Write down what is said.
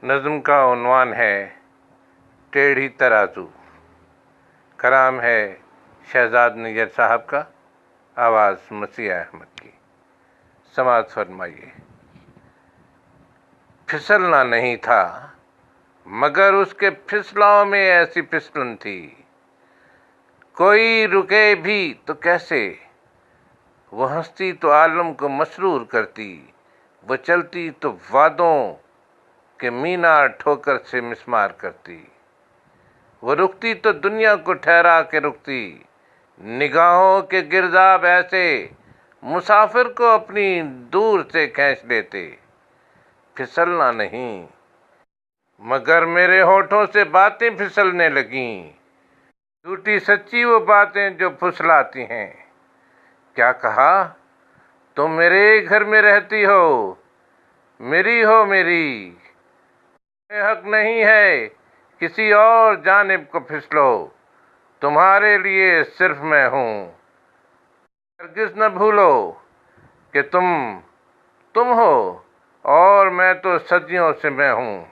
نظم کا عنوان ہے ٹیڑھی ترازو۔ کلام ہے شہزاد نیّر صاحب کا، آواز مسیح احمد کی۔ سماعت فرمائیے۔ پھسلنا نہیں تھا مگر اس کے پھسلاؤں میں ایسی پھسلن تھی، کوئی رکے بھی تو کیسے؟ وہ ہنستی تو عالم کو مسرور کرتی، وہ چلتی تو وادوں کہ مینار ٹھوکر سے مسمار کرتی، وہ رکتی تو دنیا کو ٹھہرا کے رکتی، نگاہوں کے گرداب ایسے مسافر کو اپنی دور سے کھینچ لیتے۔ پھسلنا نہیں مگر میرے ہونٹوں سے باتیں پھسلنے لگیں، جھوٹی سچی وہ باتیں جو پھسلاتی ہیں۔ کیا کہا؟ تم میرے گھر میں رہتی ہو، میری ہو میری، تمہیں حق نہیں ہے کسی اور جانب کو پھسلو، تمہارے لیے صرف میں ہوں۔ ہرگز نہ بھولو کہ تم ہو اور میں تو صدیوں سے میں ہوں۔